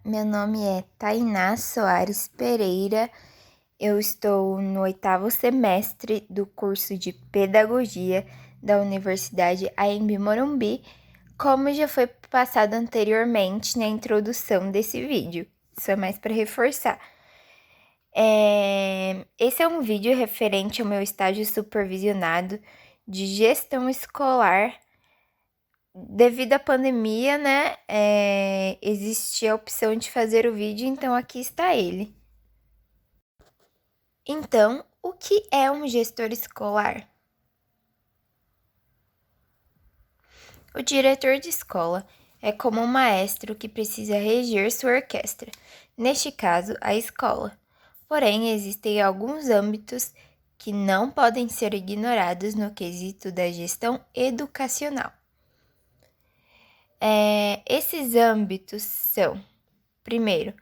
meu nome é Tainá Soares Pereira, eu estou no 8º semestre do curso de Pedagogia da Universidade AMB Morumbi, como já foi passado anteriormente na introdução desse vídeo, isso é mais para reforçar. Esse é um vídeo referente ao meu estágio supervisionado de gestão escolar. Devido à pandemia, né, existe a opção de fazer o vídeo, então aqui está ele. Então, o que é um gestor escolar? O diretor de escola é como um maestro que precisa reger sua orquestra, neste caso, a escola. Porém, existem alguns âmbitos que não podem ser ignorados no quesito da gestão educacional. Esses âmbitos são, primeiro,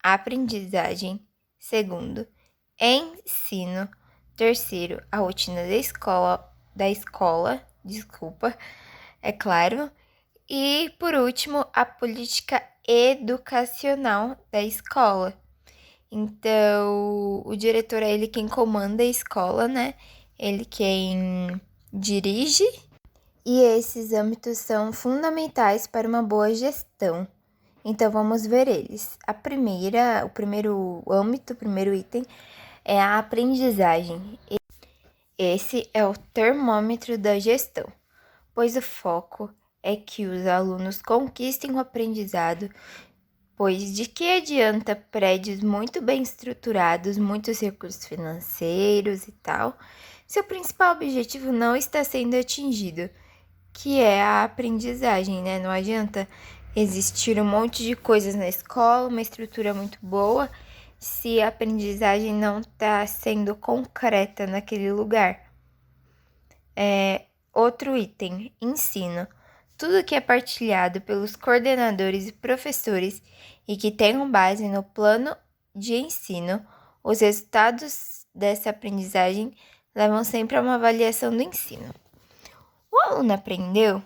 aprendizagem, segundo, ensino, terceiro, a rotina da escola, é claro, e por último, a política educacional da escola. Então, o diretor é ele quem comanda a escola, né? Ele quem dirige. E esses âmbitos são fundamentais para uma boa gestão. Então, vamos ver eles. O primeiro âmbito, o primeiro item, é a aprendizagem. Esse é o termômetro da gestão, pois o foco é que os alunos conquistem o aprendizado, pois de que adianta prédios muito bem estruturados, muitos recursos financeiros e tal, se o principal objetivo não está sendo atingido, que é a aprendizagem, né? Não adianta existir um monte de coisas na escola, uma estrutura muito boa, se a aprendizagem não está sendo concreta naquele lugar. Outro item, ensino. Tudo que é partilhado pelos coordenadores e professores e que tenham base no plano de ensino, os resultados dessa aprendizagem levam sempre a uma avaliação do ensino. O aluno aprendeu?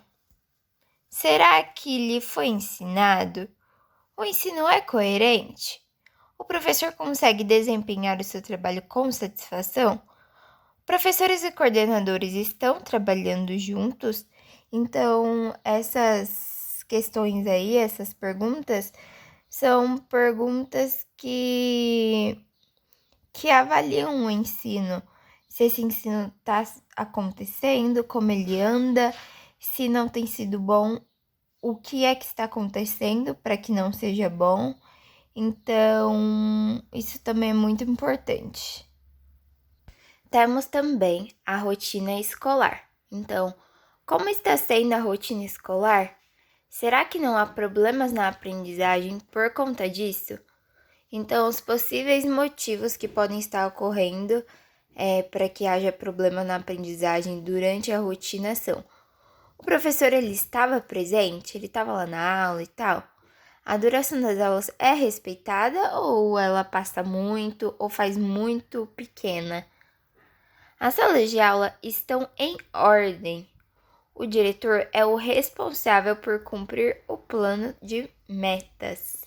Será que lhe foi ensinado? O ensino é coerente? O professor consegue desempenhar o seu trabalho com satisfação? Professores e coordenadores estão trabalhando juntos? Então, essas questões aí, essas perguntas, são perguntas que avaliam o ensino. Se esse ensino está acontecendo, como ele anda, se não tem sido bom, o que é que está acontecendo para que não seja bom. Então, isso também é muito importante. Temos também a rotina escolar. Então, como está sendo a rotina escolar? Será que não há problemas na aprendizagem por conta disso? Então, os possíveis motivos que podem estar ocorrendo para que haja problema na aprendizagem durante a rotina são: o professor ele estava presente, ele estava lá na aula e tal. A duração das aulas é respeitada ou ela passa muito ou faz muito pequena? As salas de aula estão em ordem. O diretor é o responsável por cumprir o plano de metas.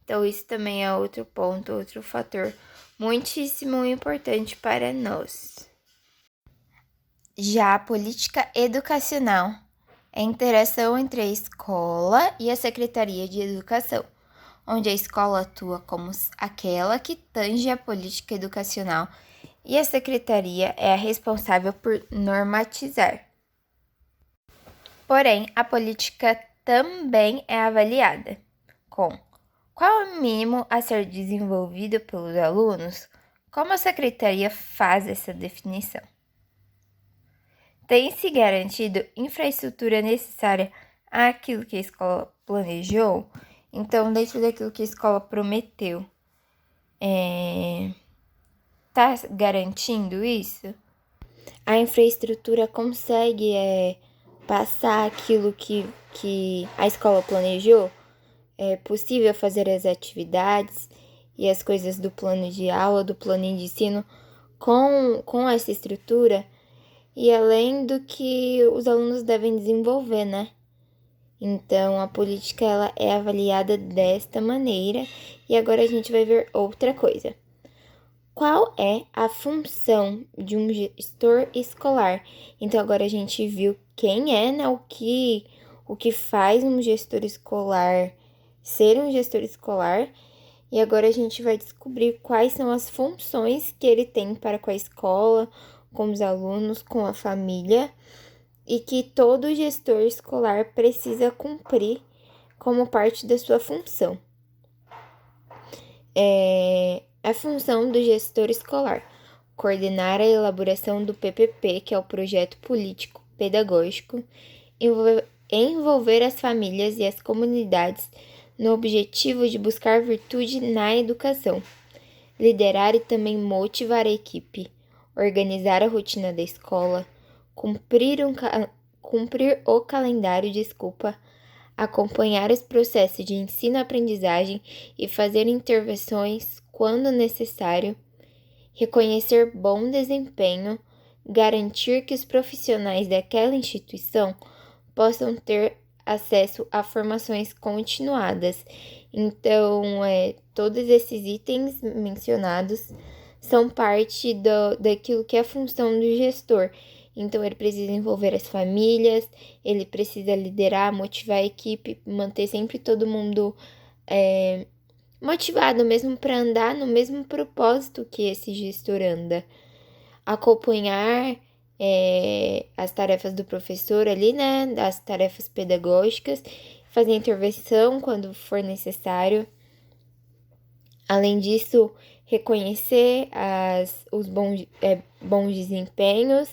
Então, isso também é outro ponto, outro fator muitíssimo importante para nós. Já a política educacional é a interação entre a escola e a Secretaria de Educação, onde a escola atua como aquela que tange a política educacional e a secretaria é a responsável por normatizar. Porém, a política também é avaliada com qual é o mínimo a ser desenvolvido pelos alunos, como a secretaria faz essa definição. Tem-se garantido infraestrutura necessária àquilo que a escola planejou? Então, dentro daquilo que a escola prometeu, está garantindo isso? A infraestrutura consegue passar aquilo que a escola planejou? É possível fazer as atividades e as coisas do plano de aula, do plano de ensino com essa estrutura? E além do que os alunos devem desenvolver, né? Então, a política ela é avaliada desta maneira. E agora a gente vai ver outra coisa. Qual é a função de um gestor escolar? Então, agora a gente viu quem é, né? O que faz um gestor escolar ser um gestor escolar. E agora a gente vai descobrir quais são as funções que ele tem para com a escola, com os alunos, com a família e que todo gestor escolar precisa cumprir como parte da sua função. A função do gestor escolar: coordenar a elaboração do PPP, que é o projeto político pedagógico, envolver as famílias e as comunidades no objetivo de buscar virtude na educação, liderar e também motivar a equipe, organizar a rotina da escola, cumprir o calendário, acompanhar os processos de ensino-aprendizagem e fazer intervenções quando necessário, reconhecer bom desempenho, garantir que os profissionais daquela instituição possam ter acesso a formações continuadas. Então, todos esses itens mencionados são parte daquilo que é a função do gestor. Então, ele precisa envolver as famílias, ele precisa liderar, motivar a equipe, manter sempre todo mundo motivado mesmo para andar no mesmo propósito que esse gestor anda. Acompanhar as tarefas do professor ali, né? As tarefas pedagógicas, fazer intervenção quando for necessário. Além disso, reconhecer os bons desempenhos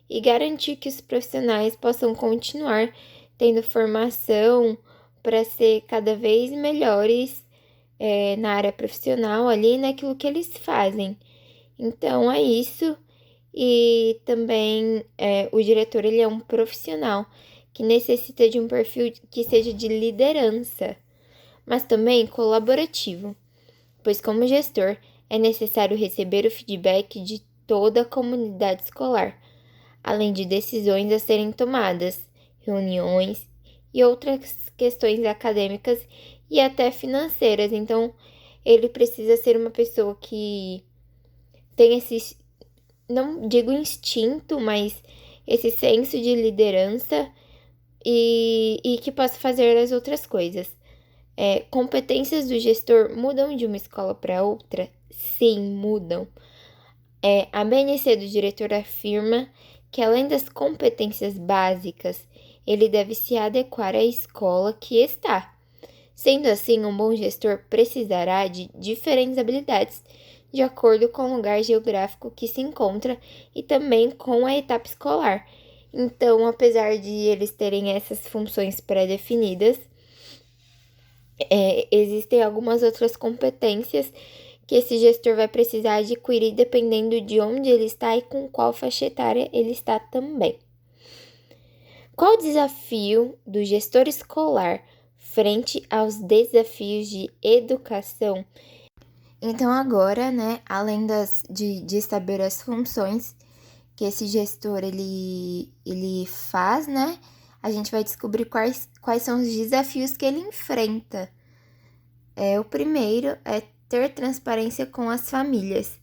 e garantir que os profissionais possam continuar tendo formação para ser cada vez melhores na área profissional ali, naquilo que eles fazem. Então, é isso. E também o diretor ele é um profissional que necessita de um perfil que seja de liderança, mas também colaborativo, pois como gestor é necessário receber o feedback de toda a comunidade escolar, além de decisões a serem tomadas, reuniões e outras questões acadêmicas e até financeiras. Então, ele precisa ser uma pessoa que tem esse, não digo instinto, mas esse senso de liderança e que possa fazer as outras coisas. Competências do gestor mudam de uma escola para outra? Sim, mudam. A BNC do diretor afirma que, além das competências básicas, ele deve se adequar à escola que está. Sendo assim, um bom gestor precisará de diferentes habilidades de acordo com o lugar geográfico que se encontra e também com a etapa escolar. Então, apesar de eles terem essas funções pré-definidas, existem algumas outras competências que esse gestor vai precisar adquirir dependendo de onde ele está e com qual faixa etária ele está também. Qual o desafio do gestor escolar frente aos desafios de educação? Então agora, né, além de saber as funções que esse gestor ele faz, né, a gente vai descobrir quais são os desafios que ele enfrenta. O primeiro é ter transparência com as famílias.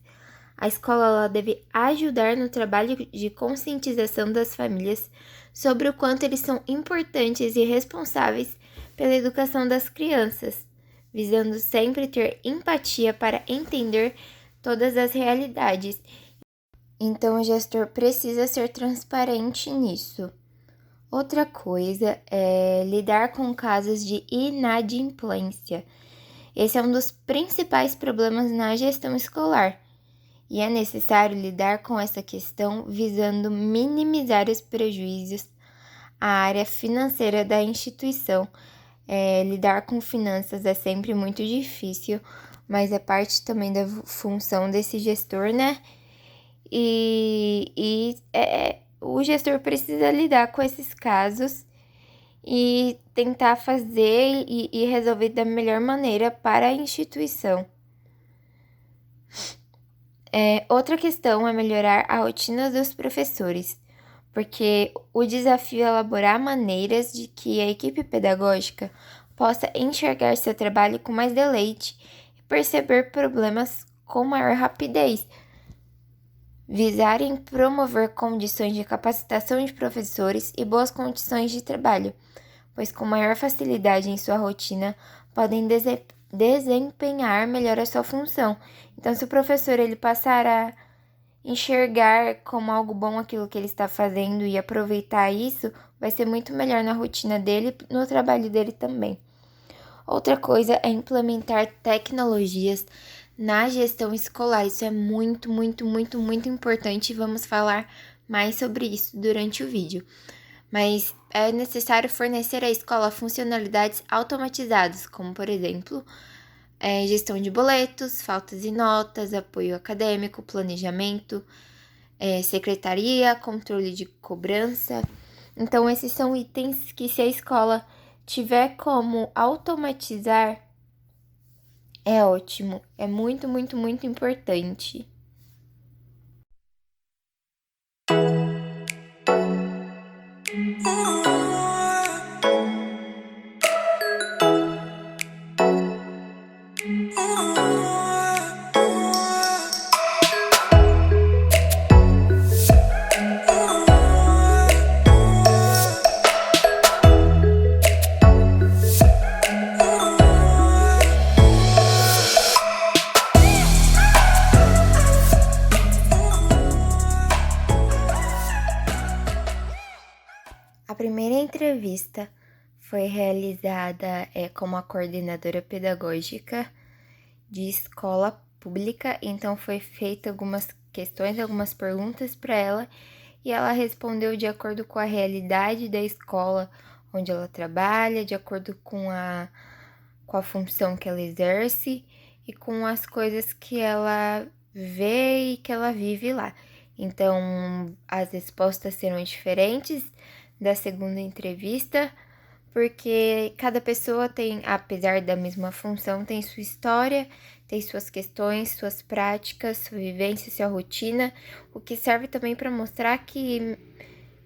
A escola ela deve ajudar no trabalho de conscientização das famílias sobre o quanto eles são importantes e responsáveis pela educação das crianças, visando sempre ter empatia para entender todas as realidades. Então, o gestor precisa ser transparente nisso. Outra coisa é lidar com casos de inadimplência. Esse é um dos principais problemas na gestão escolar. E é necessário lidar com essa questão visando minimizar os prejuízos à área financeira da instituição. Lidar com finanças é sempre muito difícil, mas é parte também da função desse gestor, né? O gestor precisa lidar com esses casos e tentar fazer e resolver da melhor maneira para a instituição. Outra questão é melhorar a rotina dos professores, porque o desafio é elaborar maneiras de que a equipe pedagógica possa enxergar seu trabalho com mais deleite e perceber problemas com maior rapidez, visarem promover condições de capacitação de professores e boas condições de trabalho, pois com maior facilidade em sua rotina podem desempenhar melhor a sua função. Então, se o professor ele passar a enxergar como algo bom aquilo que ele está fazendo e aproveitar isso, vai ser muito melhor na rotina dele, no trabalho dele também. Outra coisa é implementar tecnologias na gestão escolar. Isso é muito, muito, muito, muito importante e vamos falar mais sobre isso durante o vídeo. Mas é necessário fornecer à escola funcionalidades automatizadas, como, por exemplo, gestão de boletos, faltas e notas, apoio acadêmico, planejamento, secretaria, controle de cobrança. Então, esses são itens que, se a escola tiver como automatizar, é ótimo. É muito, muito, muito importante. A primeira entrevista foi realizada como a coordenadora pedagógica de escola pública, então foi feita algumas questões, algumas perguntas para ela e ela respondeu de acordo com a realidade da escola onde ela trabalha, de acordo com a função que ela exerce e com as coisas que ela vê e que ela vive lá. Então, as respostas serão diferentes da segunda entrevista, porque cada pessoa tem, apesar da mesma função, tem sua história, tem suas questões, suas práticas, sua vivência, sua rotina, o que serve também para mostrar que,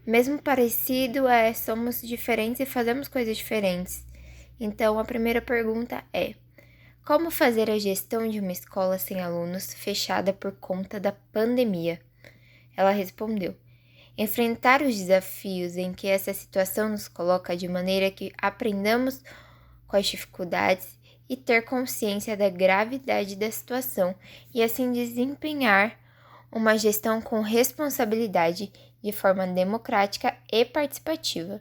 mesmo parecido, somos diferentes e fazemos coisas diferentes. Então, a primeira pergunta é: como fazer a gestão de uma escola sem alunos fechada por conta da pandemia? Ela respondeu: enfrentar os desafios em que essa situação nos coloca de maneira que aprendamos com as dificuldades e ter consciência da gravidade da situação e assim desempenhar uma gestão com responsabilidade de forma democrática e participativa,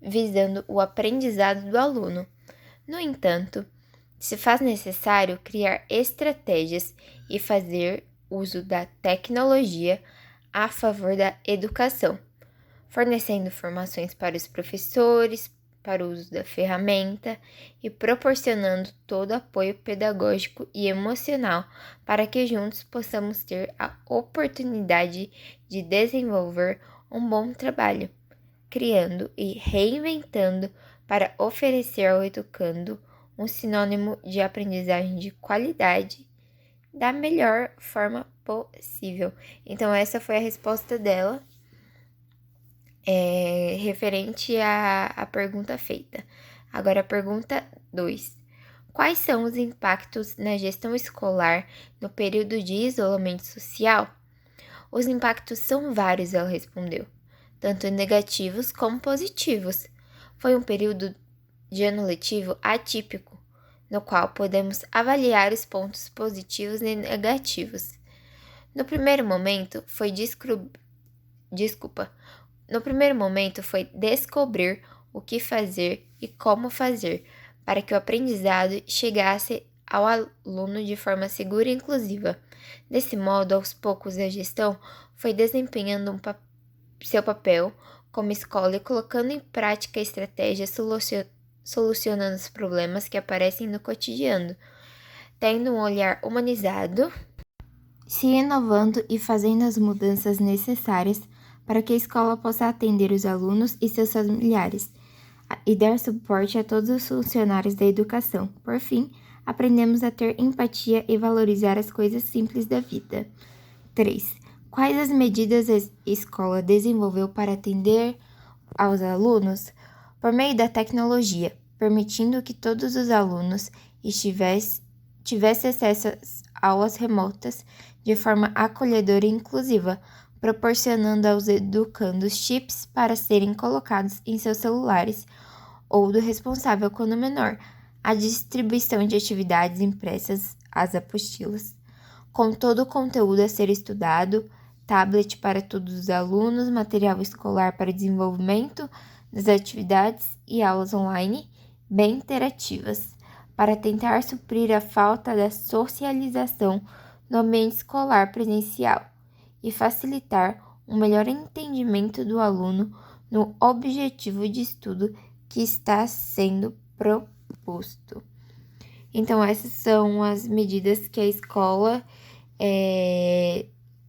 visando o aprendizado do aluno. No entanto, se faz necessário criar estratégias e fazer uso da tecnologia a favor da educação, fornecendo formações para os professores, para o uso da ferramenta e proporcionando todo apoio pedagógico e emocional para que juntos possamos ter a oportunidade de desenvolver um bom trabalho, criando e reinventando para oferecer ao educando um sinônimo de aprendizagem de qualidade da melhor forma possível. Então, essa foi a resposta dela, referente à pergunta feita. Agora, a pergunta 2. Quais são os impactos na gestão escolar no período de isolamento social? Os impactos são vários, ela respondeu, tanto negativos como positivos. Foi um período de ano letivo atípico, no qual podemos avaliar os pontos positivos e negativos. No primeiro momento foi descobrir o que fazer e como fazer para que o aprendizado chegasse ao aluno de forma segura e inclusiva. Desse modo, aos poucos, a gestão foi desempenhando seu papel como escola e colocando em prática estratégias solucionando os problemas que aparecem no cotidiano, tendo um olhar humanizado, se inovando e fazendo as mudanças necessárias para que a escola possa atender os alunos e seus familiares e dar suporte a todos os funcionários da educação. Por fim, aprendemos a ter empatia e valorizar as coisas simples da vida. 3. Quais as medidas a escola desenvolveu para atender aos alunos? Por meio da tecnologia, permitindo que todos os alunos tivessem acesso às aulas remotas de forma acolhedora e inclusiva, proporcionando aos educandos chips para serem colocados em seus celulares ou do responsável quando menor, a distribuição de atividades impressas, as apostilas, com todo o conteúdo a ser estudado, tablet para todos os alunos, material escolar para desenvolvimento das atividades e aulas online bem interativas, para tentar suprir a falta da socialização no ambiente escolar presencial e facilitar um melhor entendimento do aluno no objetivo de estudo que está sendo proposto. Então, essas são as medidas que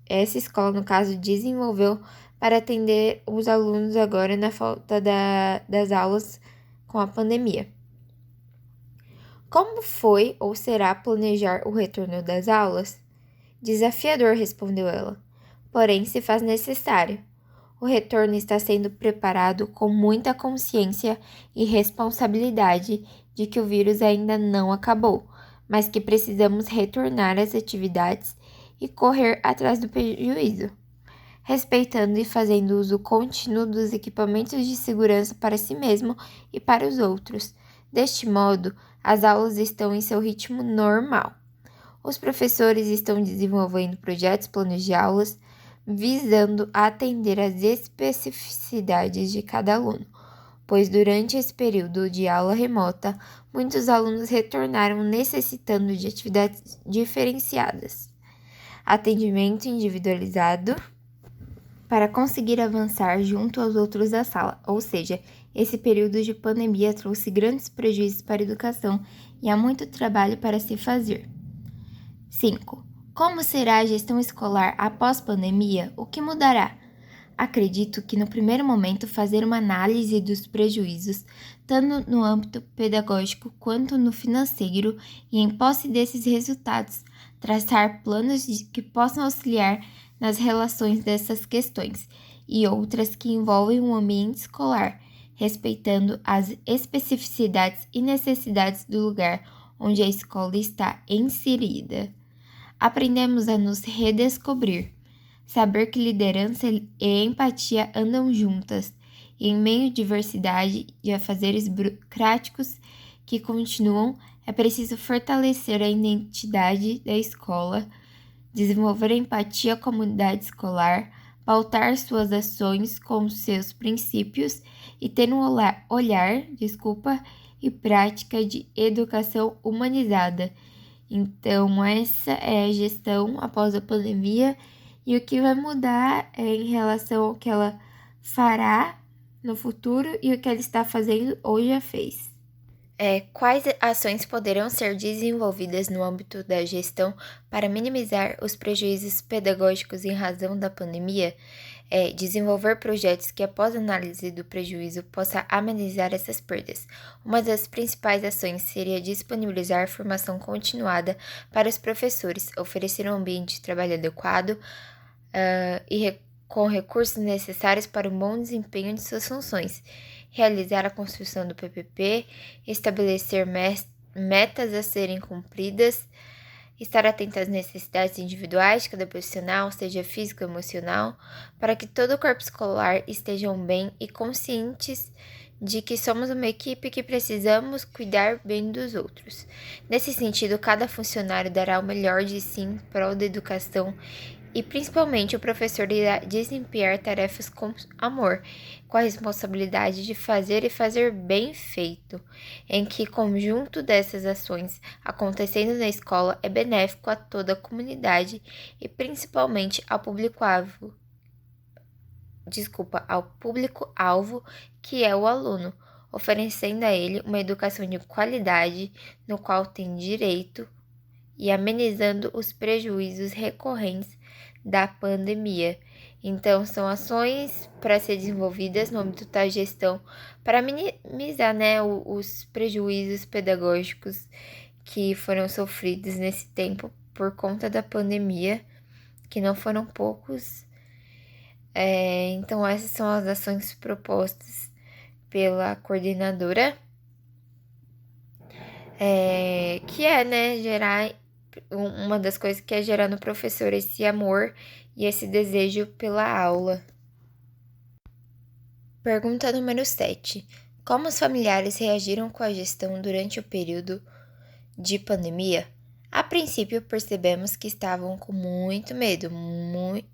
essa escola, no caso, desenvolveu para atender os alunos agora na falta das aulas com a pandemia. Como foi ou será planejar o retorno das aulas? Desafiador, respondeu ela, porém se faz necessário. O retorno está sendo preparado com muita consciência e responsabilidade de que o vírus ainda não acabou, mas que precisamos retornar às atividades e correr atrás do prejuízo, respeitando e fazendo uso contínuo dos equipamentos de segurança para si mesmo e para os outros. Deste modo, as aulas estão em seu ritmo normal. Os professores estão desenvolvendo projetos, planos de aulas, visando atender às especificidades de cada aluno, pois durante esse período de aula remota, muitos alunos retornaram necessitando de atividades diferenciadas, atendimento individualizado para conseguir avançar junto aos outros da sala, ou seja, esse período de pandemia trouxe grandes prejuízos para a educação e há muito trabalho para se fazer. 5. Como será a gestão escolar após pandemia? O que mudará? Acredito que no primeiro momento fazer uma análise dos prejuízos, tanto no âmbito pedagógico quanto no financeiro, e em posse desses resultados, traçar planos que possam auxiliar nas relações dessas questões e outras que envolvem o ambiente escolar, respeitando as especificidades e necessidades do lugar onde a escola está inserida. Aprendemos a nos redescobrir, saber que liderança e empatia andam juntas, e em meio à diversidade de afazeres burocráticos que continuam, é preciso fortalecer a identidade da escola, desenvolver a empatia à comunidade escolar, pautar suas ações com seus princípios e ter um olhar e prática de educação humanizada. Então, essa é a gestão após a pandemia, e o que vai mudar é em relação ao que ela fará no futuro e o que ela está fazendo ou já fez. Quais ações poderão ser desenvolvidas no âmbito da gestão para minimizar os prejuízos pedagógicos em razão da pandemia? Desenvolver projetos que, após análise do prejuízo, possa amenizar essas perdas. Uma das principais ações seria disponibilizar formação continuada para os professores, oferecer um ambiente de trabalho adequado com recursos necessários para o bom desempenho de suas funções, realizar a construção do PPP, estabelecer metas a serem cumpridas, estar atento às necessidades individuais de cada profissional, seja físico ou emocional, para que todo o corpo escolar estejam bem e conscientes de que somos uma equipe que precisamos cuidar bem dos outros. Nesse sentido, cada funcionário dará o melhor de si em prol da educação e principalmente o professor irá desempenhar tarefas com amor, com a responsabilidade de fazer e fazer bem feito, em que conjunto dessas ações acontecendo na escola é benéfico a toda a comunidade e principalmente ao público-alvo, que é o aluno, oferecendo a ele uma educação de qualidade no qual tem direito e amenizando os prejuízos recorrentes da pandemia. Então, são ações para ser desenvolvidas no âmbito da gestão para minimizar, os prejuízos pedagógicos que foram sofridos nesse tempo por conta da pandemia que não foram poucos. Então, essas são as ações propostas pela coordenadora, que é, né, gerar uma das coisas que é gerar no professor esse amor e esse desejo pela aula. Pergunta número 7. Como os familiares reagiram com a gestão durante o período de pandemia? A princípio, percebemos que estavam com muito medo,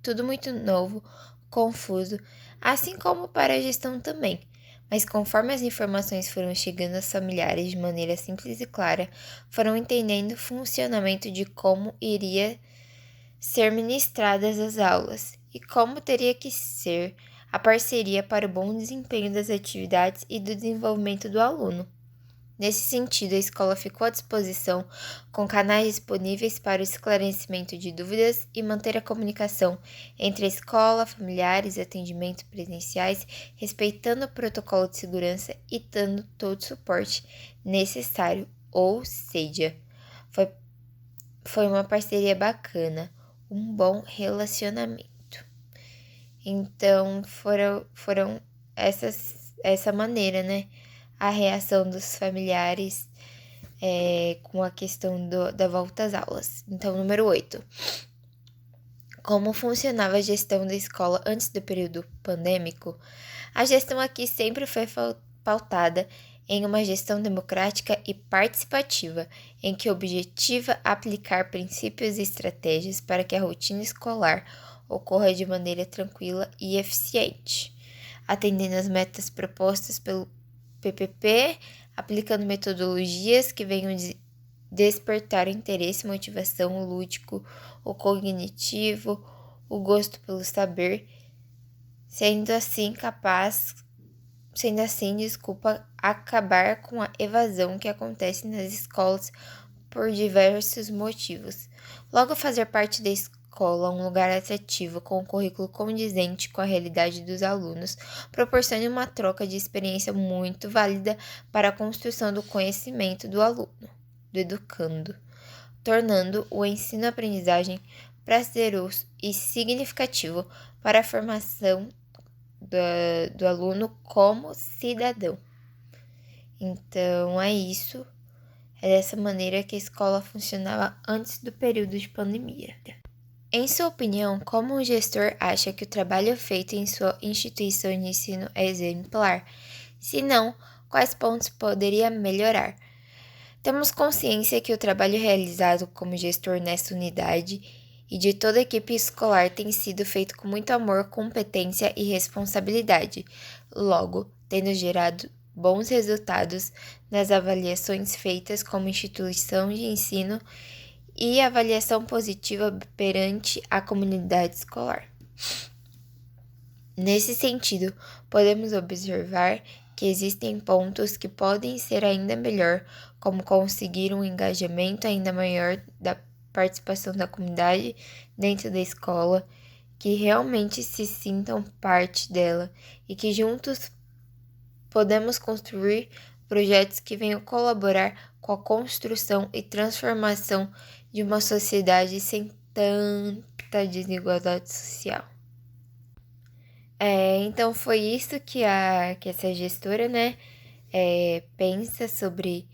tudo muito novo, confuso, assim como para a gestão também. Mas conforme as informações foram chegando aos familiares de maneira simples e clara, foram entendendo o funcionamento de como iria ser ministradas as aulas e como teria que ser a parceria para o bom desempenho das atividades e do desenvolvimento do aluno. Nesse sentido, a escola ficou à disposição com canais disponíveis para o esclarecimento de dúvidas e manter a comunicação entre a escola, familiares e atendimentos presenciais, respeitando o protocolo de segurança e dando todo o suporte necessário, ou seja, foi uma parceria bacana, um bom relacionamento. Então, foram essa maneira, né? A reação dos familiares com a questão da volta às aulas. Então, número 8. Como funcionava a gestão da escola antes do período pandêmico? A gestão aqui sempre foi pautada em uma gestão democrática e participativa, em que objetiva aplicar princípios e estratégias para que a rotina escolar ocorra de maneira tranquila e eficiente, atendendo às metas propostas pelo PPP, aplicando metodologias que venham despertar o interesse, motivação, o lúdico, o cognitivo, o gosto pelo saber, sendo assim, acabar com a evasão que acontece nas escolas por diversos motivos. Logo, fazer parte da escola um lugar atrativo, com um currículo condizente com a realidade dos alunos, proporciona uma troca de experiência muito válida para a construção do conhecimento do aluno, do educando, tornando o ensino-aprendizagem prazeroso e significativo para a formação do aluno como cidadão. Então, é isso. É dessa maneira que a escola funcionava antes do período de pandemia. Em sua opinião, como o gestor acha que o trabalho feito em sua instituição de ensino é exemplar? Se não, quais pontos poderia melhorar? Temos consciência que o trabalho realizado como gestor nessa unidade e de toda a equipe escolar tem sido feito com muito amor, competência e responsabilidade, logo, tendo gerado bons resultados nas avaliações feitas como instituição de ensino e avaliação positiva perante a comunidade escolar. Nesse sentido, podemos observar que existem pontos que podem ser ainda melhor, como conseguir um engajamento ainda maior da participação da comunidade dentro da escola, que realmente se sintam parte dela e que juntos podemos construir projetos que venham colaborar com a construção e transformação de uma sociedade sem tanta desigualdade social. Então foi isso que essa gestora, né, pensa sobre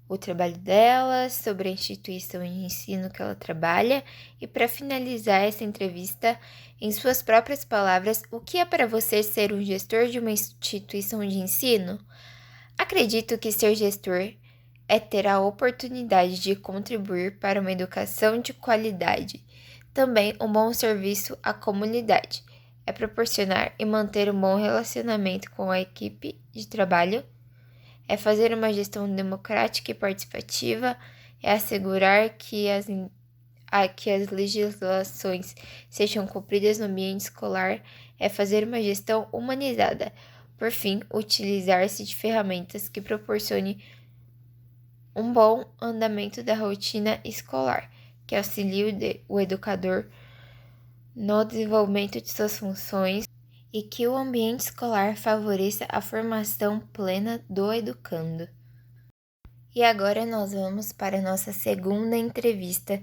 o trabalho dela, sobre a instituição de ensino que ela trabalha. E para finalizar essa entrevista, em suas próprias palavras, o que é para você ser um gestor de uma instituição de ensino? Acredito que ser gestor é ter a oportunidade de contribuir para uma educação de qualidade, também um bom serviço à comunidade. É proporcionar e manter um bom relacionamento com a equipe de trabalho, é fazer uma gestão democrática e participativa, é assegurar que as legislações sejam cumpridas no ambiente escolar, é fazer uma gestão humanizada. Por fim, utilizar-se de ferramentas que proporcionem um bom andamento da rotina escolar, que auxilie o educador no desenvolvimento de suas funções e que o ambiente escolar favoreça a formação plena do educando. E agora nós vamos para a nossa segunda entrevista,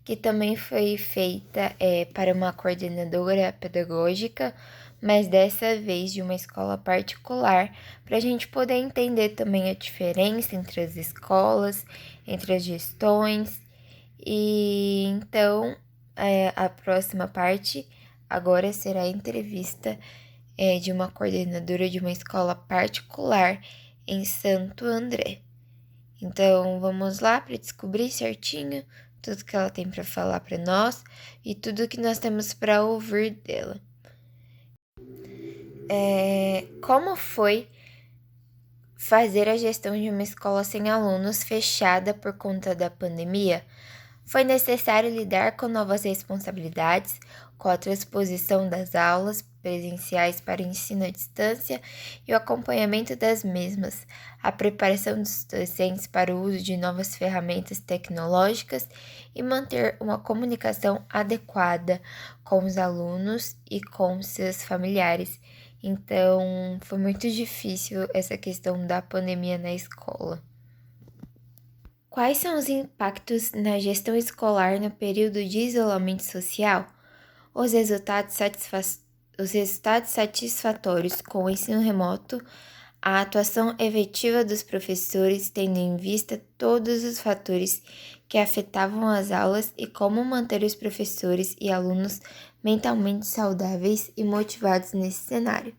que também foi feita para uma coordenadora pedagógica, mas dessa vez de uma escola particular, para a gente poder entender também a diferença entre as escolas, entre as gestões. E então, a próxima parte agora será a entrevista de uma coordenadora de uma escola particular em Santo André. Então, vamos lá para descobrir certinho tudo que ela tem para falar para nós e tudo que nós temos para ouvir dela. Como foi fazer a gestão de uma escola sem alunos fechada por conta da pandemia? Foi necessário lidar com novas responsabilidades, com a transposição das aulas presenciais para ensino à distância e o acompanhamento das mesmas, a preparação dos docentes para o uso de novas ferramentas tecnológicas e manter uma comunicação adequada com os alunos e com seus familiares. Então, foi muito difícil essa questão da pandemia na escola. Quais são os impactos na gestão escolar no período de isolamento social? Os resultados satisfatórios com o ensino remoto, a atuação efetiva dos professores, tendo em vista todos os fatores que afetavam as aulas e como manter os professores e alunos mentalmente saudáveis e motivados nesse cenário.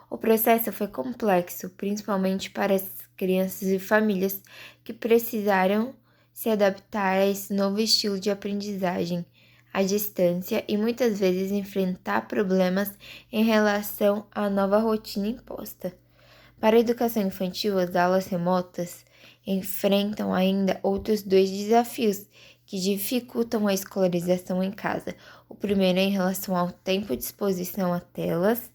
O processo foi complexo, principalmente para as crianças e famílias que precisaram se adaptar a esse novo estilo de aprendizagem à distância e muitas vezes enfrentar problemas em relação à nova rotina imposta. Para a educação infantil, as aulas remotas enfrentam ainda outros dois desafios que dificultam a escolarização em casa. O primeiro é em relação ao tempo de exposição a telas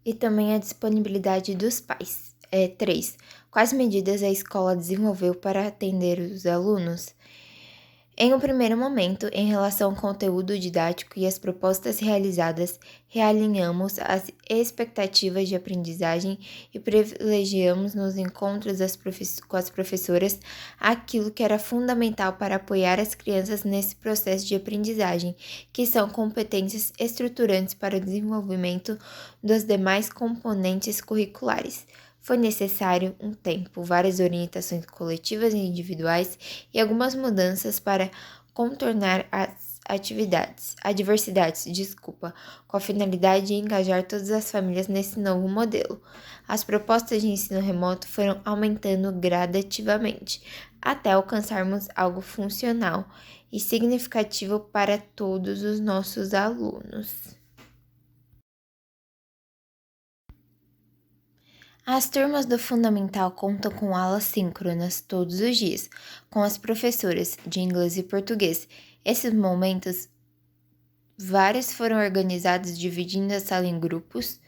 e também a disponibilidade dos pais. 3. Quais medidas a escola desenvolveu para atender os alunos? Em um primeiro momento, em relação ao conteúdo didático e as propostas realizadas, realinhamos as expectativas de aprendizagem e privilegiamos nos encontros com as professoras aquilo que era fundamental para apoiar as crianças nesse processo de aprendizagem, que são competências estruturantes para o desenvolvimento dos demais componentes curriculares. Foi necessário um tempo, várias orientações coletivas e individuais e algumas mudanças para contornar as adversidades, com a finalidade de engajar todas as famílias nesse novo modelo. As propostas de ensino remoto foram aumentando gradativamente, até alcançarmos algo funcional e significativo para todos os nossos alunos. As turmas do Fundamental contam com aulas síncronas todos os dias, com as professoras de inglês e português. Esses momentos, vários foram organizados dividindo a sala em grupos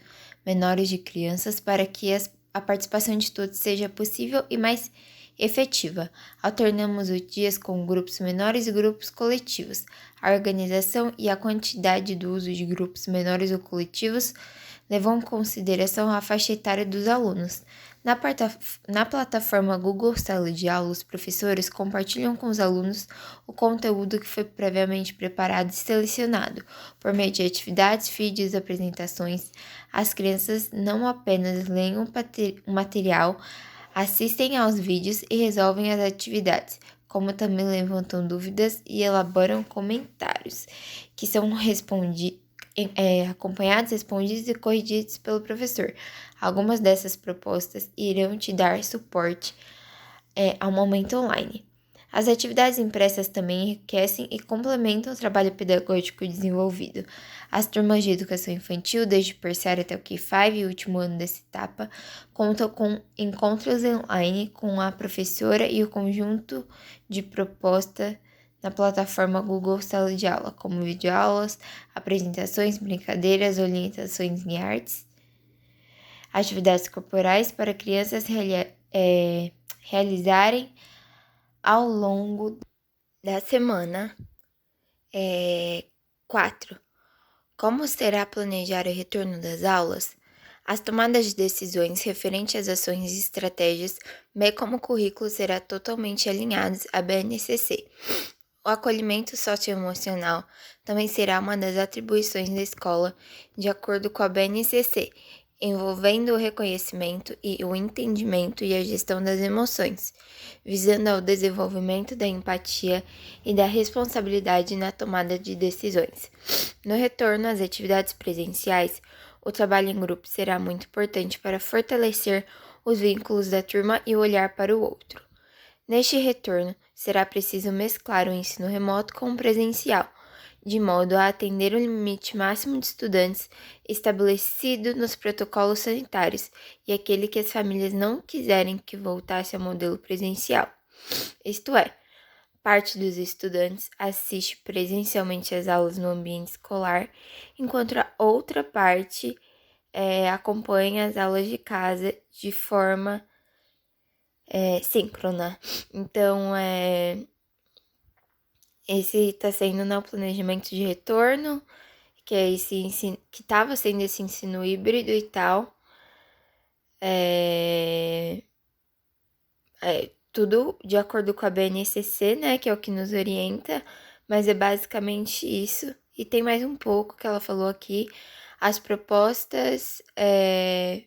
menores de crianças para que a participação de todos seja possível e mais efetiva. Alternamos os dias com grupos menores e grupos coletivos. A organização e a quantidade do uso de grupos menores ou coletivos levam em consideração a faixa etária dos alunos. Na plataforma Google Sala de Aula, os professores compartilham com os alunos o conteúdo que foi previamente preparado e selecionado. Por meio de atividades, vídeos e apresentações, as crianças não apenas leem o material, assistem aos vídeos e resolvem as atividades, como também levantam dúvidas e elaboram comentários, que são acompanhados, respondidos e corrigidos pelo professor. Algumas dessas propostas irão te dar suporte ao momento online. As atividades impressas também enriquecem e complementam o trabalho pedagógico desenvolvido. As turmas de educação infantil, desde o berçário até o K5 e o último ano dessa etapa, contam com encontros online com a professora e o conjunto de proposta na plataforma Google Sala de Aula, como videoaulas, apresentações, brincadeiras, orientações em artes, atividades corporais para crianças realizarem ao longo da semana. 4. Como será planejar o retorno das aulas? As tomadas de decisões referentes às ações e estratégias, bem como o currículo, será totalmente alinhados à BNCC. O acolhimento socioemocional também será uma das atribuições da escola, de acordo com a BNCC, envolvendo o reconhecimento e o entendimento e a gestão das emoções, visando ao desenvolvimento da empatia e da responsabilidade na tomada de decisões. No retorno às atividades presenciais, o trabalho em grupo será muito importante para fortalecer os vínculos da turma e o olhar para o outro. Neste retorno, será preciso mesclar o ensino remoto com o presencial, de modo a atender o limite máximo de estudantes estabelecido nos protocolos sanitários e aquele que as famílias não quiserem que voltasse ao modelo presencial. Isto é, parte dos estudantes assiste presencialmente às aulas no ambiente escolar, enquanto a outra parte acompanha as aulas de casa de forma síncrona. Então, esse está sendo o planejamento de retorno, que é esse ensino, que estava sendo esse ensino híbrido e tal. Tudo de acordo com a BNCC, né, que é o que nos orienta, mas é basicamente isso. E tem mais um pouco que ela falou aqui. As propostas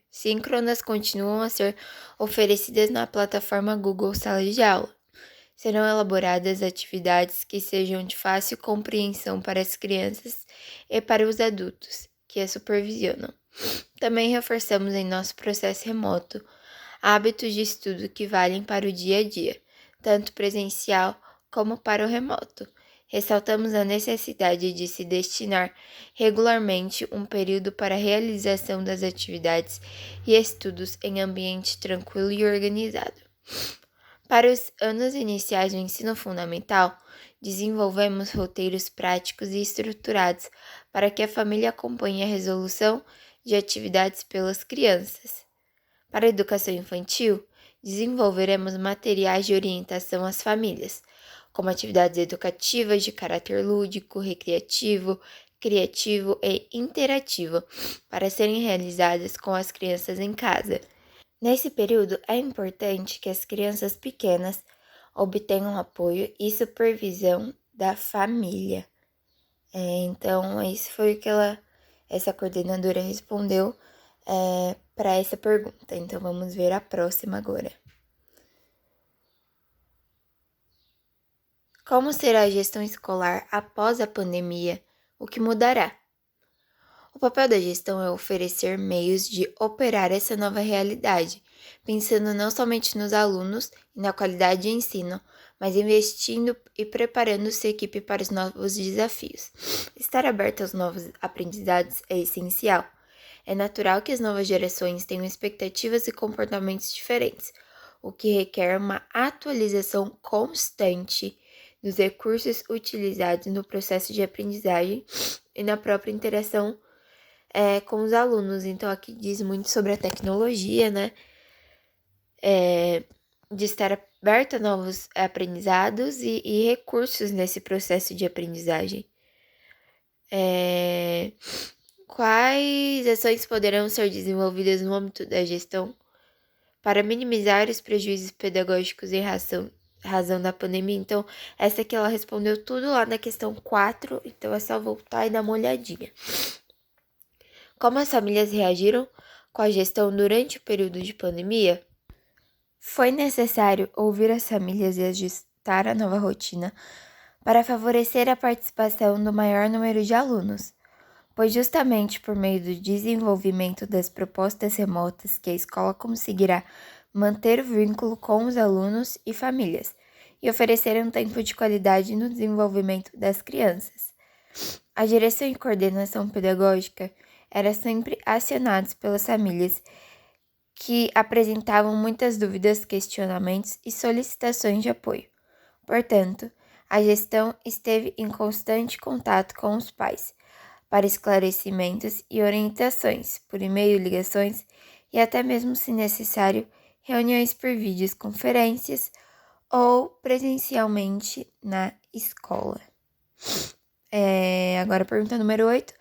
síncronas continuam a ser oferecidas na plataforma Google Sala de Aula. Serão elaboradas atividades que sejam de fácil compreensão para as crianças e para os adultos que as supervisionam. Também reforçamos em nosso processo remoto hábitos de estudo que valem para o dia a dia, tanto presencial como para o remoto. Ressaltamos a necessidade de se destinar regularmente um período para a realização das atividades e estudos em ambiente tranquilo e organizado. Para os anos iniciais do ensino fundamental, desenvolvemos roteiros práticos e estruturados para que a família acompanhe a resolução de atividades pelas crianças. Para a educação infantil, desenvolveremos materiais de orientação às famílias, como atividades educativas de caráter lúdico, recreativo, criativo e interativo, para serem realizadas com as crianças em casa. Nesse período, é importante que as crianças pequenas obtenham apoio e supervisão da família. Então, isso foi o que essa coordenadora respondeu para essa pergunta. Então, vamos ver a próxima agora. Como será a gestão escolar após a pandemia? O que mudará? O papel da gestão é oferecer meios de operar essa nova realidade, pensando não somente nos alunos e na qualidade de ensino, mas investindo e preparando sua equipe para os novos desafios. Estar aberto aos novos aprendizados é essencial. É natural que as novas gerações tenham expectativas e comportamentos diferentes, o que requer uma atualização constante dos recursos utilizados no processo de aprendizagem e na própria interação com os alunos. Então, aqui diz muito sobre a tecnologia, né? De estar aberto a novos aprendizados e recursos nesse processo de aprendizagem. Quais ações poderão ser desenvolvidas no âmbito da gestão para minimizar os prejuízos pedagógicos em razão da pandemia? Então, essa aqui ela respondeu tudo lá na questão 4, então é só voltar e dar uma olhadinha. Como as famílias reagiram com a gestão durante o período de pandemia? Foi necessário ouvir as famílias e ajustar a nova rotina para favorecer a participação do maior número de alunos, pois justamente por meio do desenvolvimento das propostas remotas que a escola conseguirá manter o vínculo com os alunos e famílias e oferecer um tempo de qualidade no desenvolvimento das crianças. A direção e coordenação pedagógica eram sempre acionados pelas famílias que apresentavam muitas dúvidas, questionamentos e solicitações de apoio. Portanto, a gestão esteve em constante contato com os pais para esclarecimentos e orientações, por e-mail, ligações e até mesmo, se necessário, reuniões por videoconferências ou presencialmente na escola. Agora, pergunta número 8.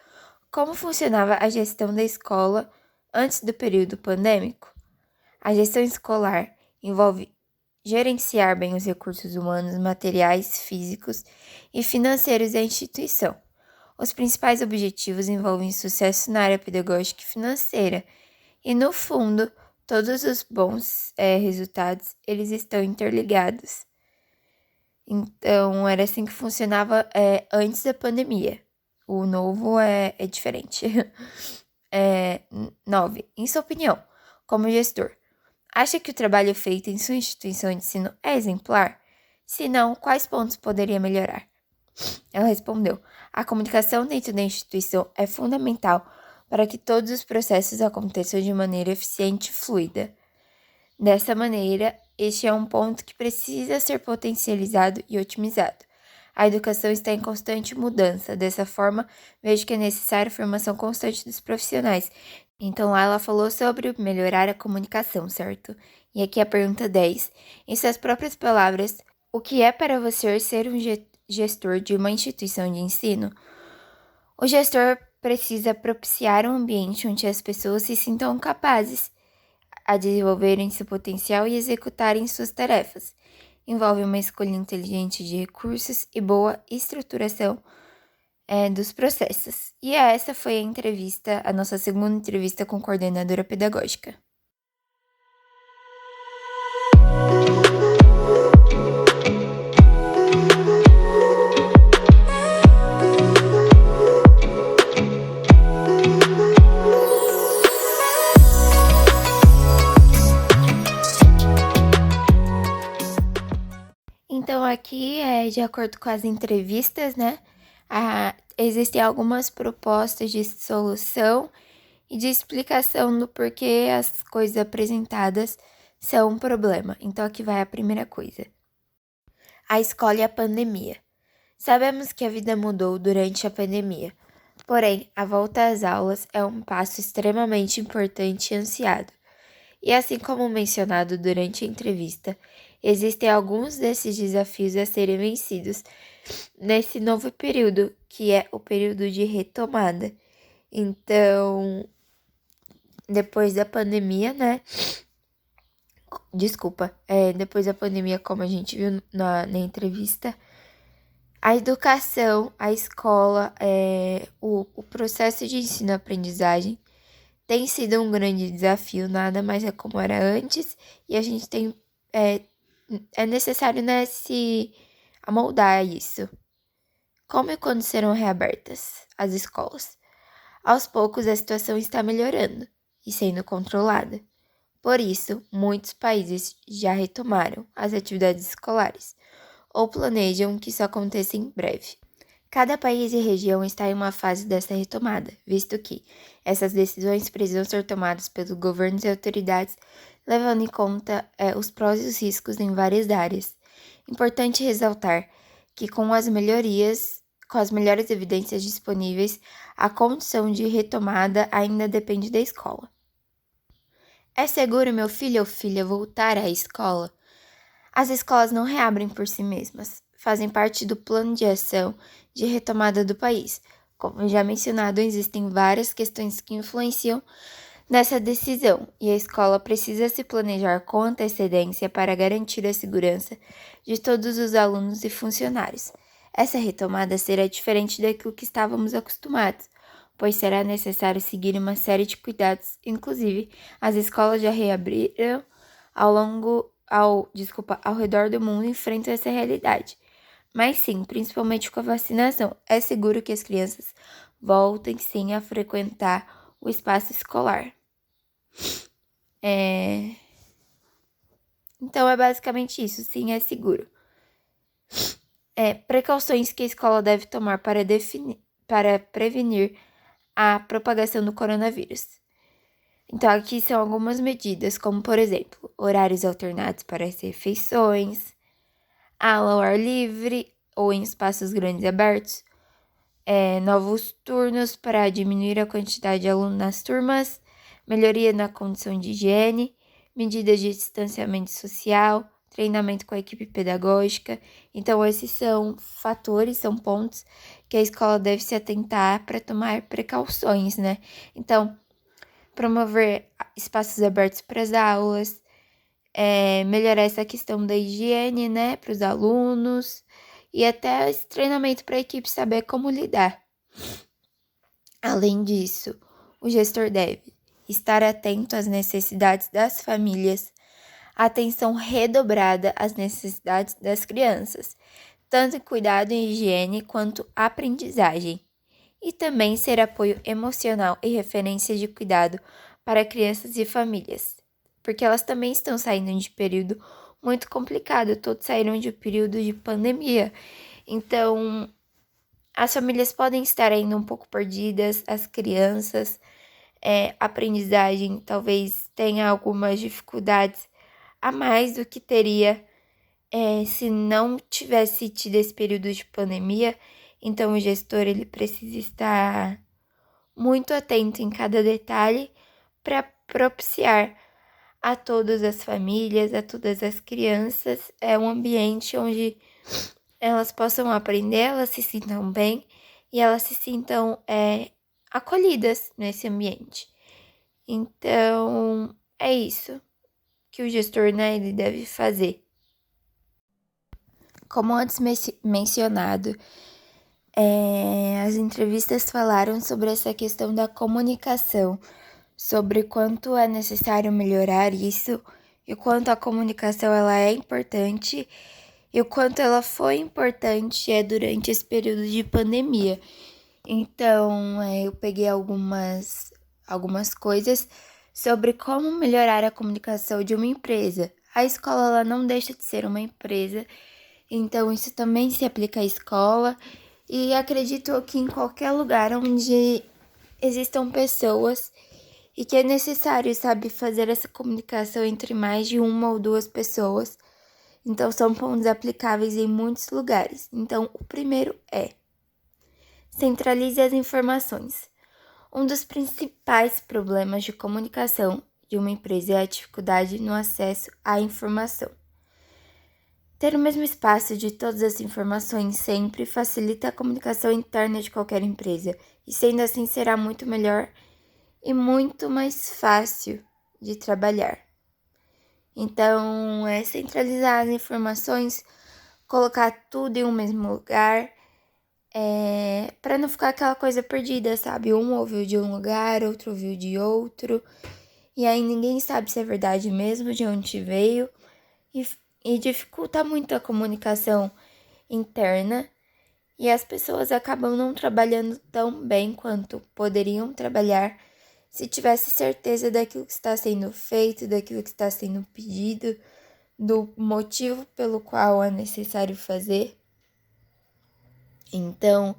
Como funcionava a gestão da escola antes do período pandêmico? A gestão escolar envolve gerenciar bem os recursos humanos, materiais, físicos e financeiros da instituição. Os principais objetivos envolvem sucesso na área pedagógica e financeira, e no fundo, todos os bons resultados, eles estão interligados. Então, era assim que funcionava antes da pandemia. O novo é diferente. 9. Em sua opinião, como gestor, acha que o trabalho feito em sua instituição de ensino é exemplar? Se não, quais pontos poderia melhorar? Ela respondeu: a comunicação dentro da instituição é fundamental para que todos os processos aconteçam de maneira eficiente e fluida. Dessa maneira, este é um ponto que precisa ser potencializado e otimizado. A educação está em constante mudança, dessa forma, vejo que é necessária a formação constante dos profissionais. Então, lá ela falou sobre melhorar a comunicação, certo? E aqui a pergunta 10. Em suas próprias palavras, o que é para você ser um gestor de uma instituição de ensino? O gestor precisa propiciar um ambiente onde as pessoas se sintam capazes a desenvolverem seu potencial e executarem suas tarefas. Envolve uma escolha inteligente de recursos e boa estruturação dos processos. E essa foi a entrevista, a nossa segunda entrevista com coordenadora pedagógica. Então, aqui, de acordo com as entrevistas, né, existem algumas propostas de solução e de explicação do porquê as coisas apresentadas são um problema. Então, aqui vai a primeira coisa. A escola e a pandemia. Sabemos que a vida mudou durante a pandemia, porém, a volta às aulas é um passo extremamente importante e ansiado. E assim como mencionado durante a entrevista, existem alguns desses desafios a serem vencidos nesse novo período, que é o período de retomada. Então, depois da pandemia, né? Depois da pandemia, como a gente viu na entrevista, a educação, a escola, o processo de ensino-aprendizagem tem sido um grande desafio, nada mais é como era antes, e a gente tem, é necessário, né, se amoldar isso. Como e quando serão reabertas as escolas? Aos poucos a situação está melhorando e sendo controlada. Por isso, muitos países já retomaram as atividades escolares, ou planejam que isso aconteça em breve. Cada país e região está em uma fase dessa retomada, visto que essas decisões precisam ser tomadas pelos governos e autoridades, levando em conta os prós e os riscos em várias áreas. Importante ressaltar que com as melhores evidências disponíveis, a condição de retomada ainda depende da escola. É seguro meu filho ou filha voltar à escola? As escolas não reabrem por si mesmas, fazem parte do plano de ação de retomada do país. Como já mencionado, existem várias questões que influenciam nessa decisão e a escola precisa se planejar com antecedência para garantir a segurança de todos os alunos e funcionários. Essa retomada será diferente daquilo que estávamos acostumados, pois será necessário seguir uma série de cuidados, inclusive as escolas já reabriram ao redor do mundo enfrentam essa realidade. Mas sim, principalmente com a vacinação, é seguro que as crianças voltem sim a frequentar o espaço escolar. Então é basicamente isso, sim, é seguro. Precauções que a escola deve tomar para prevenir a propagação do coronavírus. Então aqui são algumas medidas, como por exemplo, horários alternados para as refeições, aula ao ar livre ou em espaços grandes e abertos, novos turnos para diminuir a quantidade de alunos nas turmas, melhoria na condição de higiene, medidas de distanciamento social, treinamento com a equipe pedagógica. Então, esses são fatores, são pontos que a escola deve se atentar para tomar precauções, né? Então, promover espaços abertos para as aulas, melhorar essa questão da higiene, né, para os alunos e até esse treinamento para a equipe saber como lidar. Além disso, o gestor deve estar atento às necessidades das famílias, atenção redobrada às necessidades das crianças, tanto em cuidado e higiene quanto aprendizagem, e também ser apoio emocional e referência de cuidado para crianças e famílias, porque elas também estão saindo de período muito complicado, todos saíram de um período de pandemia, então as famílias podem estar ainda um pouco perdidas, as crianças, aprendizagem talvez tenha algumas dificuldades a mais do que teria se não tivesse tido esse período de pandemia. Então o gestor ele precisa estar muito atento em cada detalhe para propiciar a todas as famílias, a todas as crianças, um ambiente onde elas possam aprender, elas se sintam bem e elas se sintam acolhidas nesse ambiente. Então, é isso que o gestor, né, ele deve fazer. Como antes mencionado, as entrevistas falaram sobre essa questão da comunicação, sobre quanto é necessário melhorar isso e o quanto a comunicação ela é importante e o quanto ela foi importante durante esse período de pandemia. Então, eu peguei algumas coisas sobre como melhorar a comunicação de uma empresa. A escola ela não deixa de ser uma empresa, então isso também se aplica à escola e acredito que em qualquer lugar onde existam pessoas e que é necessário, sabe, fazer essa comunicação entre mais de uma ou duas pessoas. Então, são pontos aplicáveis em muitos lugares. Então, o primeiro é: centralize as informações. Um dos principais problemas de comunicação de uma empresa é a dificuldade no acesso à informação. Ter o mesmo espaço de todas as informações sempre facilita a comunicação interna de qualquer empresa, e sendo assim será muito melhor e muito mais fácil de trabalhar. Então, é centralizar as informações, colocar tudo em um mesmo lugar, para não ficar aquela coisa perdida, sabe? Um ouviu de um lugar, outro ouviu de outro, e aí ninguém sabe se é verdade mesmo, de onde veio, e dificulta muito a comunicação interna, e as pessoas acabam não trabalhando tão bem quanto poderiam trabalhar se tivesse certeza daquilo que está sendo feito, daquilo que está sendo pedido, do motivo pelo qual é necessário fazer. Então,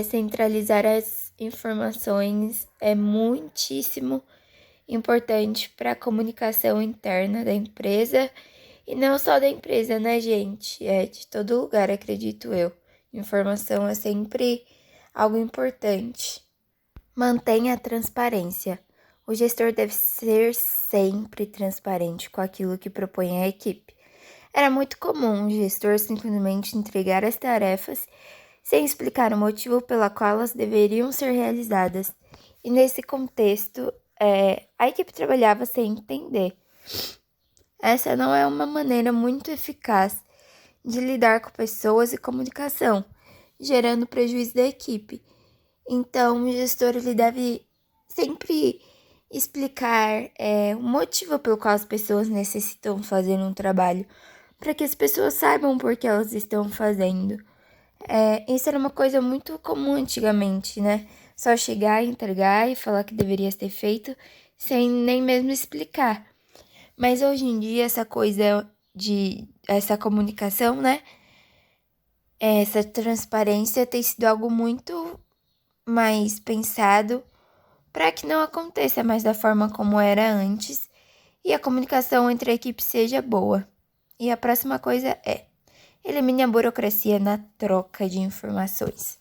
centralizar as informações é muitíssimo importante para a comunicação interna da empresa, e não só da empresa, né, gente? É de todo lugar, acredito eu. Informação é sempre algo importante. Mantenha a transparência. O gestor deve ser sempre transparente com aquilo que propõe à equipe. Era muito comum o gestor simplesmente entregar as tarefas sem explicar o motivo pela qual elas deveriam ser realizadas. E nesse contexto, a equipe trabalhava sem entender. Essa não é uma maneira muito eficaz de lidar com pessoas e comunicação, gerando prejuízo da equipe. Então, o gestor ele deve sempre explicar o motivo pelo qual as pessoas necessitam fazer um trabalho, para que as pessoas saibam por que elas estão fazendo. Isso era uma coisa muito comum antigamente, né? Só chegar, entregar e falar que deveria ter feito, sem nem mesmo explicar. Mas hoje em dia, essa comunicação, né? Essa transparência tem sido algo muito mais pensado para que não aconteça mais da forma como era antes e a comunicação entre a equipe seja boa. E a próxima coisa é: elimine a burocracia na troca de informações.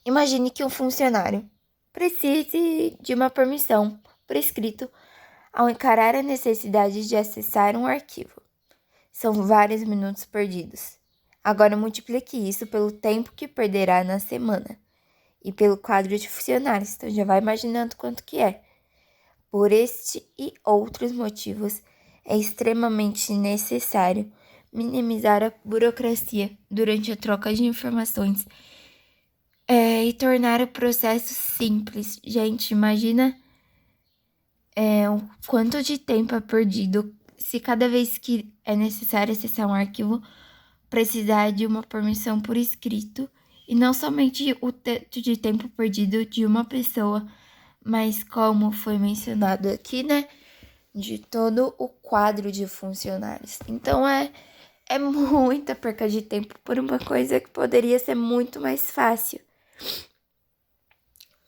Imagine que um funcionário precise de uma permissão por escrito ao encarar a necessidade de acessar um arquivo. São vários minutos perdidos. Agora multiplique isso pelo tempo que perderá na semana e pelo quadro de funcionários. Então já vai imaginando quanto que é. Por este e outros motivos, é extremamente necessário minimizar a burocracia durante a troca de informações e tornar o processo simples. Gente, imagina o quanto de tempo é perdido se cada vez que é necessário acessar um arquivo precisar de uma permissão por escrito, e não somente o tanto de tempo perdido de uma pessoa, mas como foi mencionado aqui, né, de todo o quadro de funcionários. Então é muita perca de tempo por uma coisa que poderia ser muito mais fácil.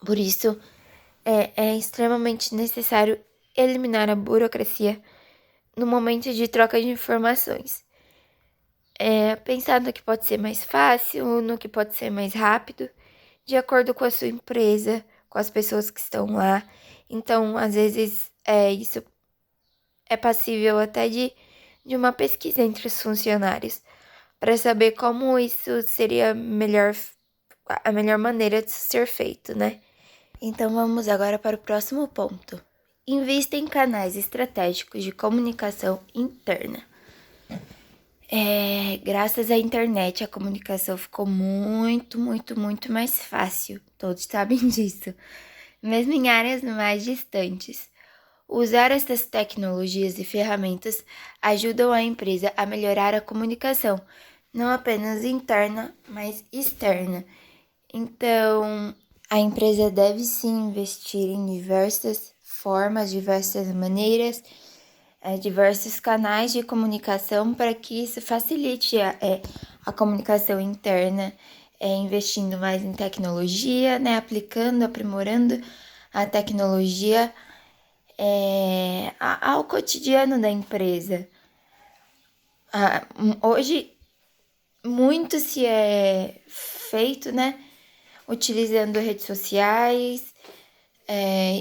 Por isso, é extremamente necessário eliminar a burocracia no momento de troca de informações. Pensar no que pode ser mais fácil, no que pode ser mais rápido, de acordo com a sua empresa, com as pessoas que estão lá. Então, às vezes, isso é passível até de uma pesquisa entre os funcionários, para saber como isso seria a melhor maneira de ser feito, né? Então, vamos agora para o próximo ponto. Invista em canais estratégicos de comunicação interna. Graças à internet, a comunicação ficou muito, muito, muito mais fácil. Todos sabem disso. Mesmo em áreas mais distantes. Usar essas tecnologias e ferramentas ajudam a empresa a melhorar a comunicação, não apenas interna, mas externa. Então, a empresa deve sim investir em diversas formas, diversas maneiras, diversos canais de comunicação para que isso facilite a comunicação interna, investindo mais em tecnologia, né, aplicando, aprimorando a tecnologia ao cotidiano da empresa. Hoje, muito se é feito, né, utilizando redes sociais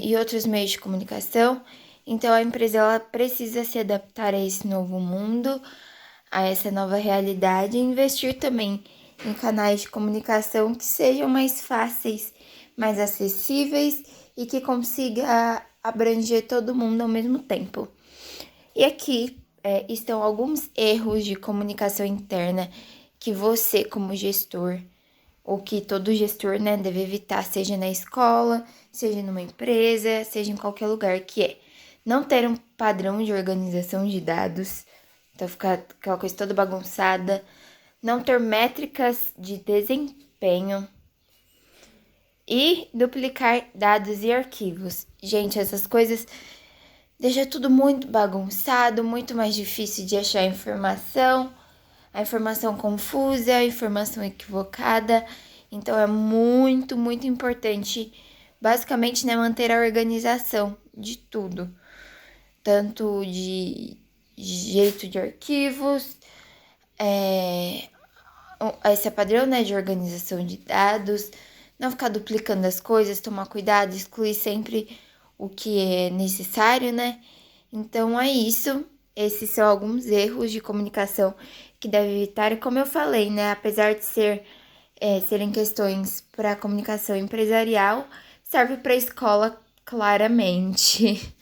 e outros meios de comunicação. Então, a empresa ela precisa se adaptar a esse novo mundo, a essa nova realidade, e investir também em canais de comunicação que sejam mais fáceis, mais acessíveis e que consiga abranger todo mundo ao mesmo tempo. E aqui estão alguns erros de comunicação interna que você, como gestor, ou que todo gestor, né, deve evitar, seja na escola, seja numa empresa, seja em qualquer lugar, que é não ter um padrão de organização de dados, então ficar aquela coisa toda bagunçada, não ter métricas de desempenho e duplicar dados e arquivos. Gente, essas coisas deixam tudo muito bagunçado, muito mais difícil de achar informação, a informação confusa, a informação equivocada. Então, é muito, muito importante, basicamente, né, manter a organização de tudo. Tanto de jeito de arquivos, esse padrão, né, de organização de dados, não ficar duplicando as coisas, tomar cuidado, excluir sempre o que é necessário, né? Então, é isso. Esses são alguns erros de comunicação que deve evitar. E como eu falei, né, apesar de serem questões para a comunicação empresarial, serve para a escola claramente.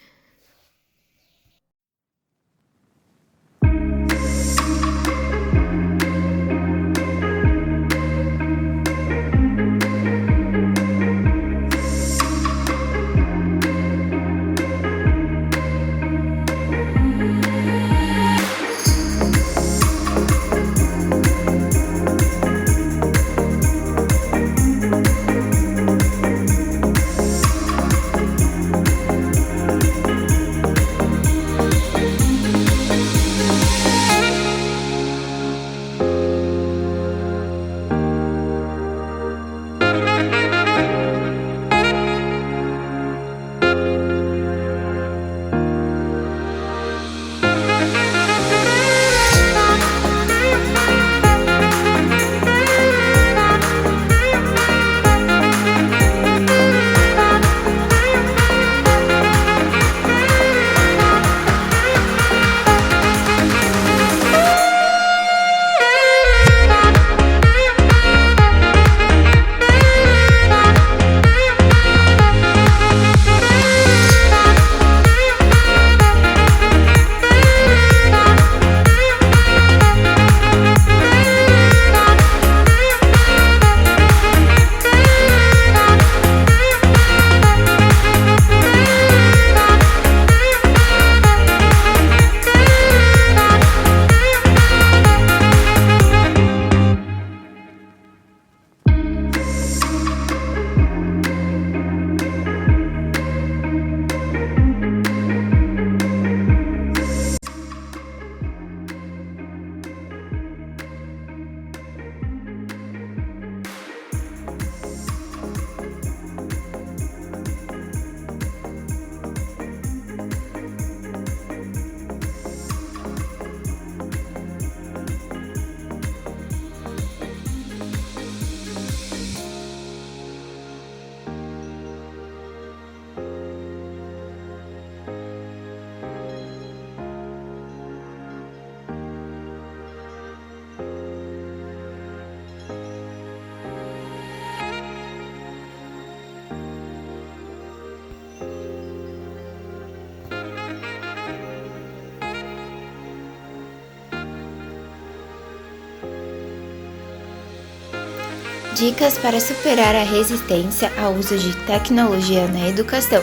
Dicas para superar a resistência ao uso de tecnologia na educação.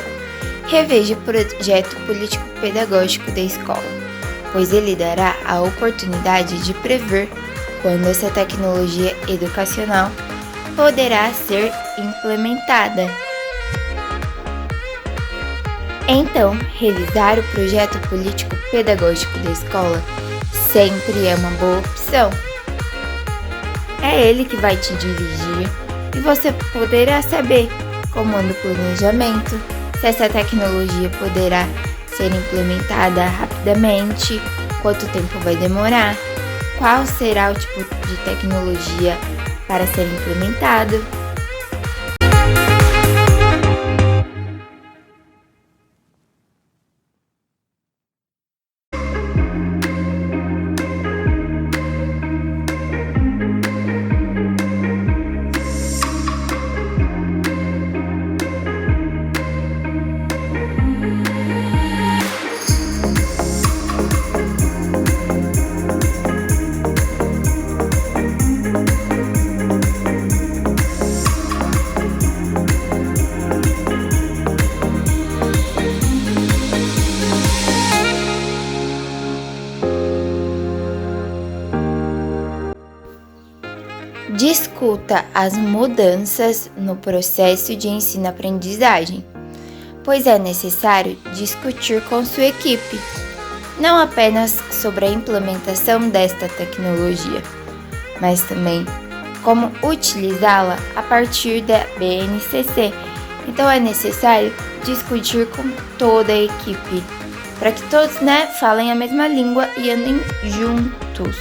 Reveja o projeto político-pedagógico da escola, pois ele dará a oportunidade de prever quando essa tecnologia educacional poderá ser implementada. Então, revisar o projeto político-pedagógico da escola sempre é uma boa opção. É ele que vai te dirigir e você poderá saber como anda o planejamento, se essa tecnologia poderá ser implementada rapidamente, quanto tempo vai demorar, qual será o tipo de tecnologia para ser implementado. Discuta as mudanças no processo de ensino-aprendizagem, pois é necessário discutir com sua equipe, não apenas sobre a implementação desta tecnologia, mas também como utilizá-la a partir da BNCC. Então é necessário discutir com toda a equipe, para que todos falem a mesma língua e andem juntos.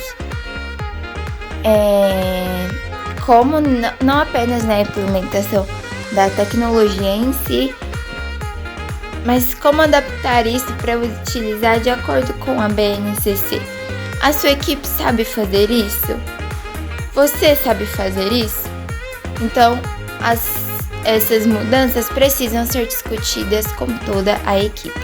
Como não apenas na implementação da tecnologia em si, mas como adaptar isso para utilizar de acordo com a BNCC. A sua equipe sabe fazer isso? Você sabe fazer isso? Então, essas mudanças precisam ser discutidas com toda a equipe.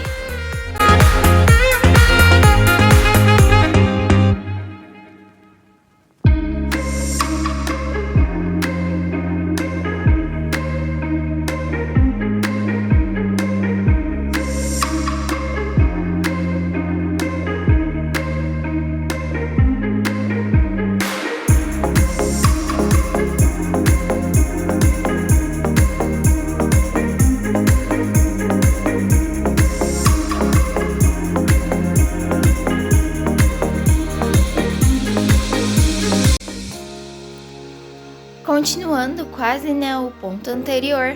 Continuando quase o ponto anterior,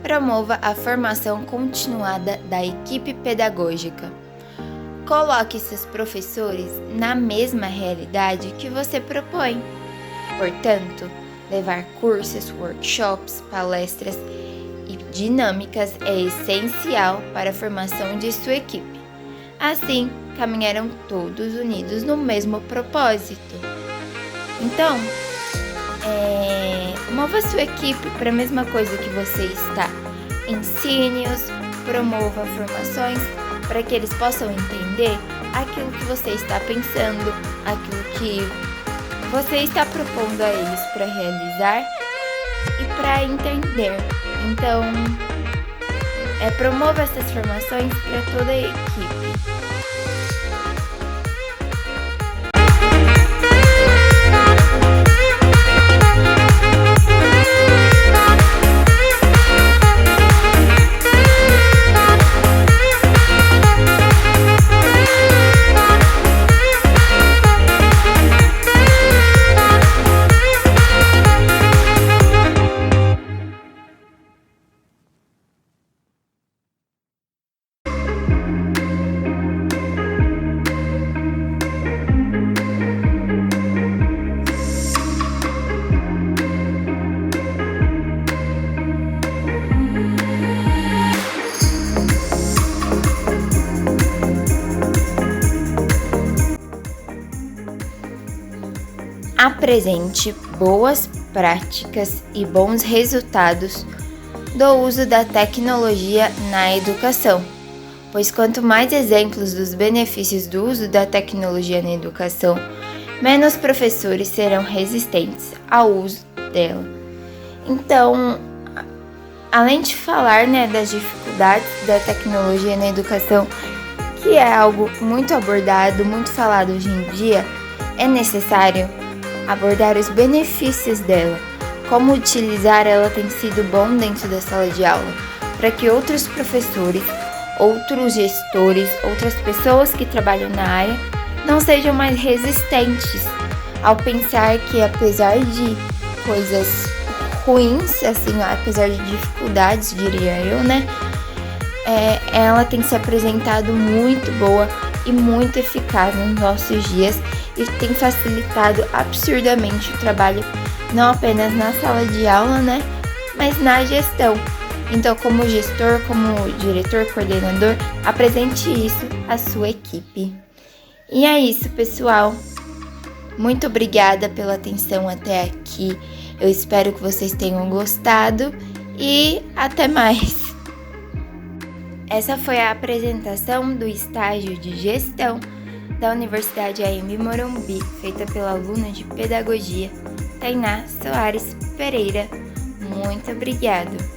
promova a formação continuada da equipe pedagógica. Coloque seus professores na mesma realidade que você propõe. Portanto, levar cursos, workshops, palestras e dinâmicas é essencial para a formação de sua equipe. Assim, caminharão todos unidos no mesmo propósito. Então, mova sua equipe para a mesma coisa que você está. Ensine-os, promova formações para que eles possam entender aquilo que você está pensando, aquilo que você está propondo a eles para realizar e para entender. Então, promova essas formações para toda a equipe. Apresente boas práticas e bons resultados do uso da tecnologia na educação, pois quanto mais exemplos dos benefícios do uso da tecnologia na educação, menos professores serão resistentes ao uso dela. Então, além de falar, né, das dificuldades da tecnologia na educação, que é algo muito abordado, muito falado hoje em dia, é necessário abordar os benefícios dela. Como utilizar ela tem sido bom dentro da sala de aula, para que outros professores, outros gestores, outras pessoas que trabalham na área não sejam mais resistentes ao pensar que, apesar de coisas ruins, assim, apesar de dificuldades, diria eu, né? Ela tem se apresentado muito boa e muito eficaz nos nossos dias e tem facilitado absurdamente o trabalho, não apenas na sala de aula, né? Mas na gestão. Então, como gestor, como diretor, coordenador, apresente isso à sua equipe. E é isso, pessoal. Muito obrigada pela atenção até aqui. Eu espero que vocês tenham gostado e até mais. Essa foi a apresentação do estágio de gestão da Universidade AMB Morumbi, feita pela aluna de pedagogia, Tainá Soares Pereira. Muito obrigada!